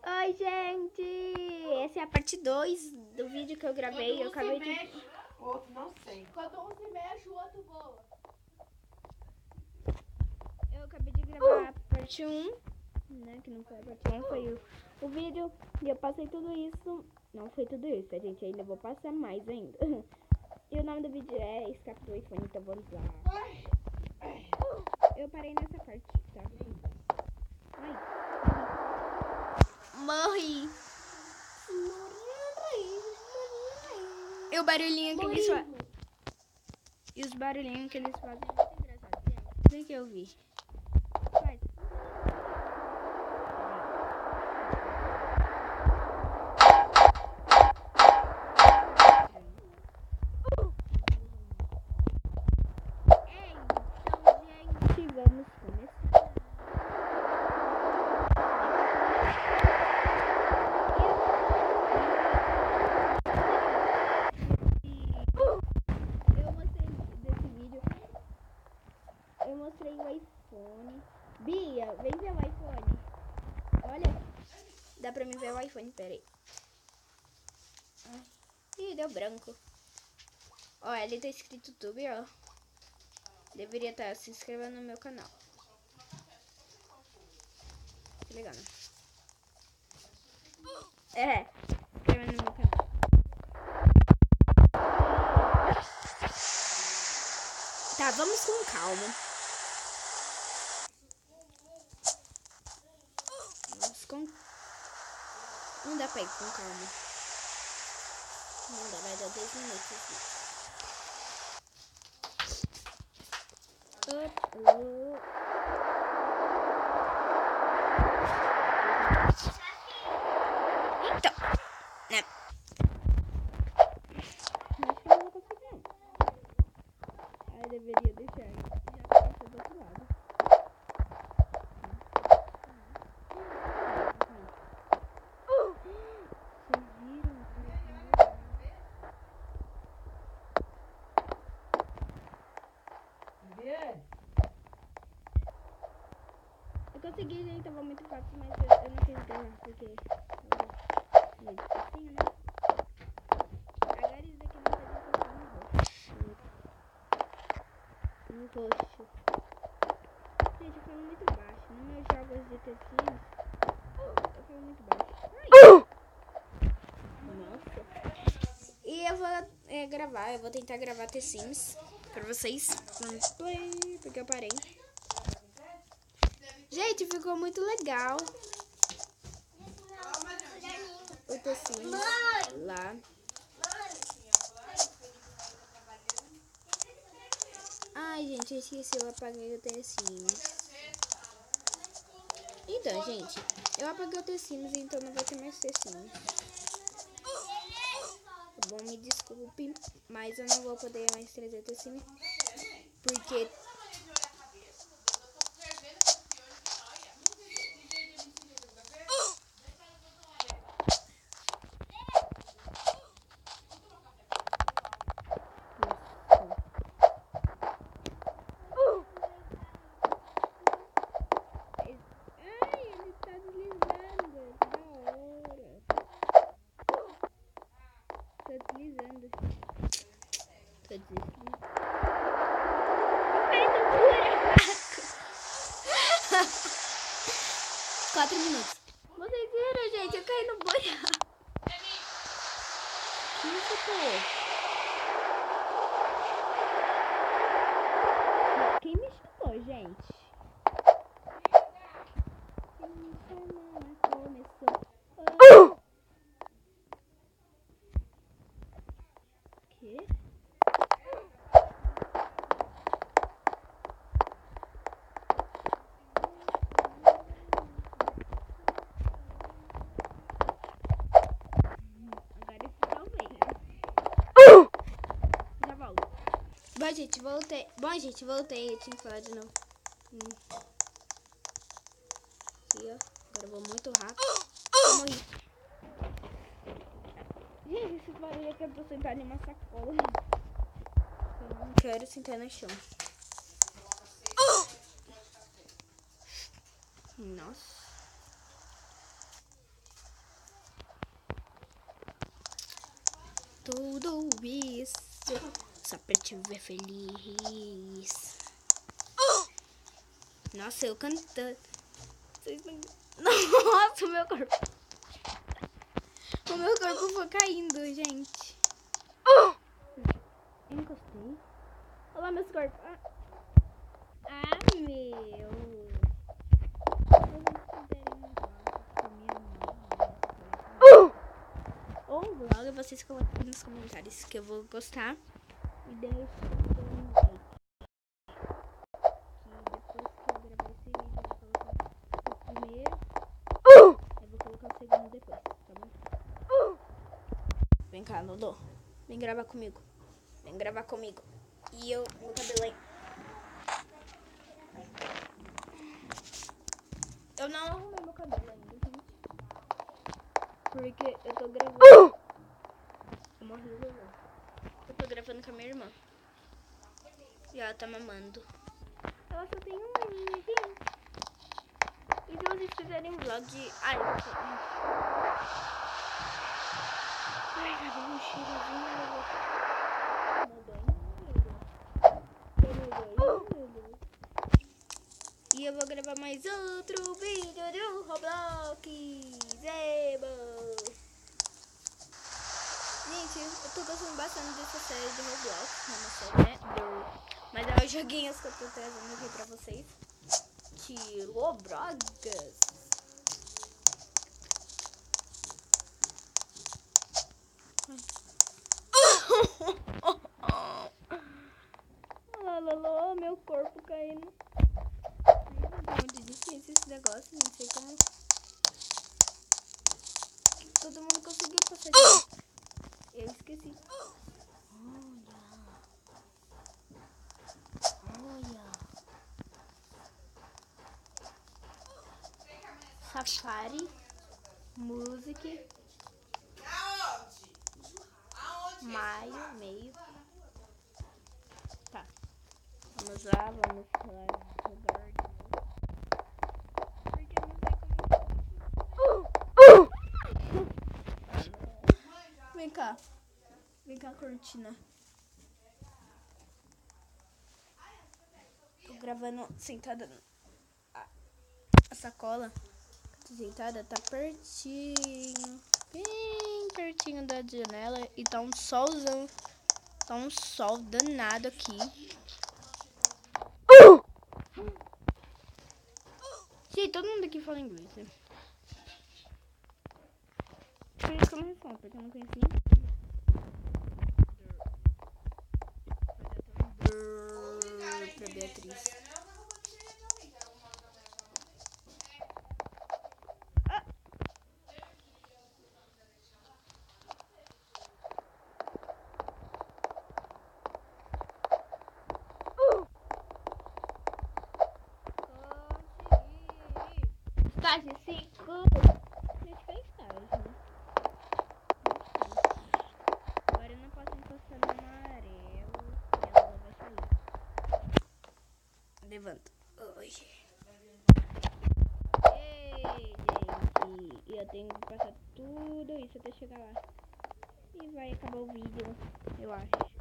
Oi, gente! Essa é a parte 2 do vídeo que eu gravei. Eu acabei de... O outro não sei. Quando um se mexe, o outro voa. Eu acabei de gravar a parte 1, né? Que não foi a parte 1, foi o vídeo. E eu passei tudo isso. Não foi tudo isso, tá, gente? Ainda vou passar mais ainda. E o nome do vídeo é Escape do iPhone, então vamos lá. Eu parei nessa parte, tá? Ai. Morri! E o barulhinho que eles fazem. E os barulhinhos que eles fazem é muito engraçado, gente. Vem que eu vi. Faz. Então, gente, vamos começar. Eu mostrei o iPhone. Bia, vem ver o iPhone. Olha. Dá pra mim ver o iPhone, peraí. Ih, deu branco. Ó, ali tá escrito YouTube, ó. Deveria estar se inscrevendo no meu canal. Que legal, né? É, se inscrevendo no meu canal. Tá, vamos com calma. Vamos com... Não dá pra ir com calma. Não dá, vai dar 10 minutos aqui. Então, né? Acho que eu não vou conseguir, não. Aí deveria deixar. Já começou do outro lado. Vocês viram? Eu consegui, gente, tava muito fácil, mas eu não quis ganhar, porque... assim, né? Agora isso daqui não pode colocar no roxo. No roxo. Gente, eu falo muito baixo. Nos meus jogos de The Sims, eu falo muito baixo. Ai. Nossa. E eu vou gravar, eu vou tentar gravar The Sims pra vocês. Vamos play, porque eu parei. Gente, ficou muito legal. O The Sims lá. Ai, gente, eu esqueci, eu apaguei o The Sims. Então, gente, eu apaguei o The Sims, então não vai ter mais The Sims. Bom, me desculpe, mas eu não vou poder mais trazer The Sims, porque... Deslizando. Tô deslizando. Ai, tô buraco. 4 minutos. Vocês viram, gente? Eu caí no buraco. Que isso foi? Quem me chutou, gente? Começou. Que? Agora ficou bem. Já volto. Bom, gente, voltei. Eu tinha que falar de novo. Aqui, ó. Agora eu vou muito rápido. Eu morri. Gente, esse barulho é que eu tô sentada em uma sacola. Eu não quero sentar no chão. Nossa. tudo isso só pra te ver feliz. Nossa, eu cantando. Nossa, o meu corpo. O meu corpo foi caindo, gente. Encostei. Olha lá meus corpos. Meu. Ou um vlog, vocês colocam nos comentários que eu vou gostar. E deixa um like. Que depois que eu gravar esse vídeo, eu vou colocar o primeiro. Eu vou colocar o segundo depois, tá bom? Vem cá, Lolo. Vem gravar comigo. Vem gravar comigo. E eu, meu cabelo aí. Eu não arrumei meu cabelo ainda, gente. Porque eu tô gravando. Eu morri, Lolo. Eu tô gravando com a minha irmã. E ela tá mamando. Ela só tem um aninho, gente. E se vocês fizerem vlog... Ai, cadê o cheirozinho? E eu vou gravar mais outro vídeo do Roblox. Zeba. Gente, eu tô gostando bastante dessa série de Roblox. Não é uma série, né? Mas é os joguinhos que eu tô trazendo aqui pra vocês. De Roblox. Lolo, meu corpo caindo. Muito difícil esse negócio, não sei como. Todo mundo conseguiu passar disso. Eu esqueci. Olha. Safari. Music. Maio, meio. Tá. Vamos lá, vamos falar jogar de novo. Porque eu não sei como. Vem cá. Vem cá, cortina. Tô gravando sentada. A sacola sentada tá pertinho. Bem pertinho da janela. E tá um solzão. Tá um sol danado aqui. Gente, todo mundo aqui fala inglês, né? Por isso que eu não respondo, porque eu não conheço ninguém. Pra Beatriz. Estágio 5. Gente, que é estágio, né? Agora eu não posso encostar no amarelo. E ela vai sair. Levanta. Oi. Ei, gente. E eu tenho que passar tudo isso até chegar lá. E vai acabar o vídeo, eu acho.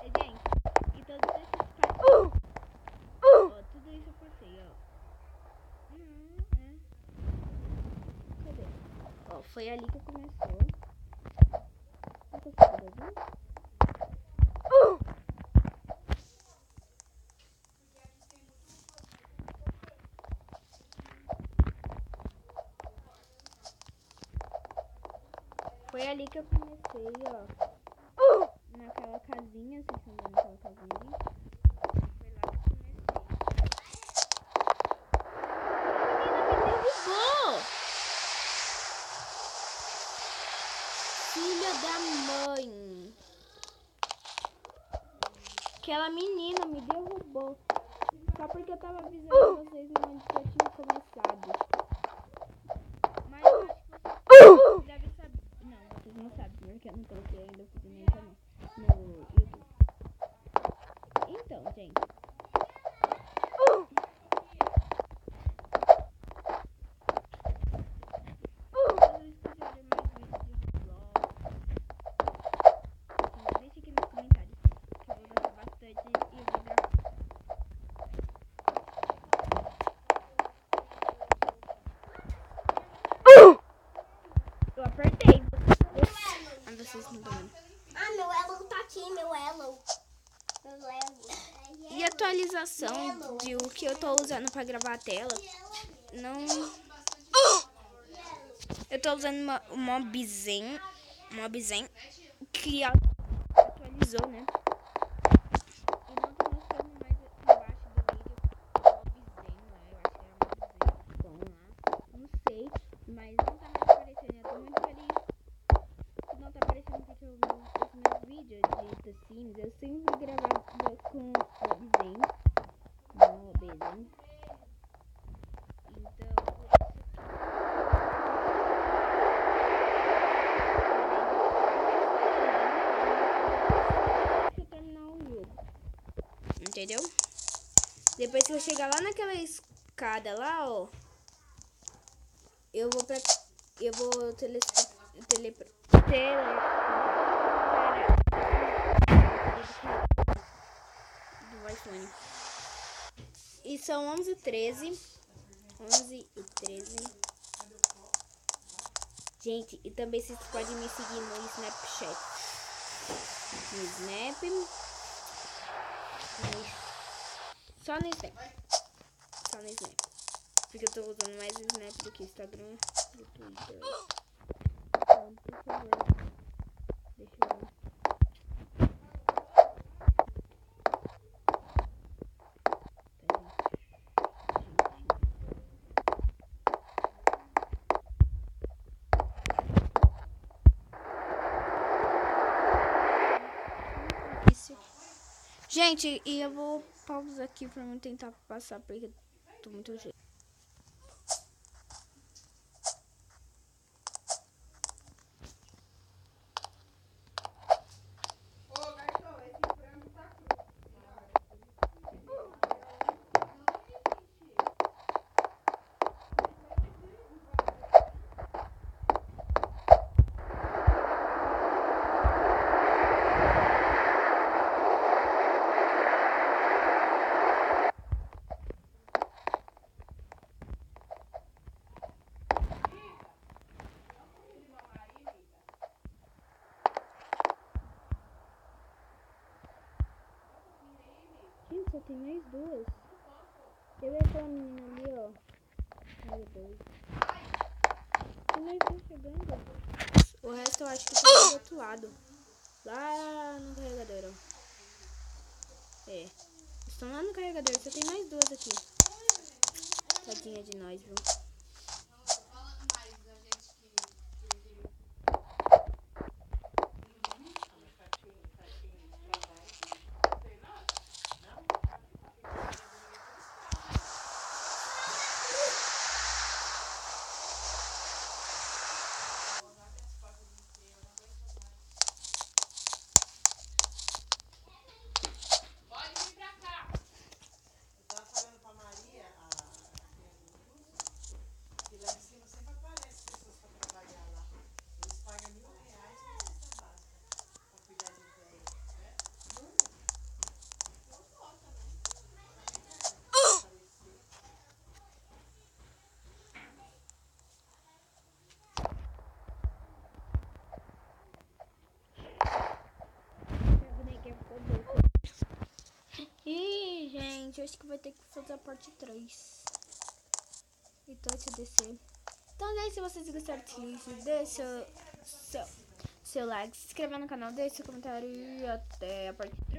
Gente, e todos esses passos. Ó, tudo isso eu passei, ó. Cadê? Ó, foi ali que começou. Não consigo ver. Foi ali que eu comecei, ó. Naquela casinha, vocês estão vendo aquela casinha ali? Foi lá que eu comecei. A menina me derrubou! Filha da mãe. Aquela menina me derrubou. Só porque eu tava avisando vocês onde que eu tinha começado. Mas eu acho que vocês devem saber. Não, vocês não sabem, porque eu não coloquei ainda o vídeo no canal. No YouTube. Então, gente. vocês não estão vendo. Ah, meu elo tá aqui, meu elo. Meu elo. E a atualização de o que eu tô usando pra gravar a tela, não... Eu tô usando o Mobzen, que atualizou, né? E não tô mostrando mais embaixo do vídeo Mobzen, né? Eu acho que era Mobzen, lá. Não sei, mas não tá mais aparecendo. Eu tô muito feliz que não tá aparecendo porque os meus vídeos de The Sims, eu sempre gravava com Mobzen. Então, entendeu? Depois que eu chegar lá naquela escada lá, ó, eu vou do iPhone. E são 11h13. Gente, e também vocês podem me seguir no Snapchat. No Snap. Só no Snap. Porque eu tô usando mais o Snap do que o Instagram e o Twitter. Então, por favor, deixa eu ver. Gente, e eu vou pausar aqui pra não tentar passar porque eu tô muito cheio. Gente, só tem mais duas. Quer ver aquela menina ali, ó? Meu Deus. Tem mais duas chegando. O resto eu acho que tá do outro lado. Lá no carregador, ó. É. Estão lá no carregador. Só tem mais duas aqui. Tadinha de nós, viu? Ih, gente, eu acho que vai ter que fazer a parte 3. Então, deixa eu descer. Então, gente, se vocês gostaram desse vídeo, deixa seu like, se inscreva no canal, deixa seu comentário e até a parte 3.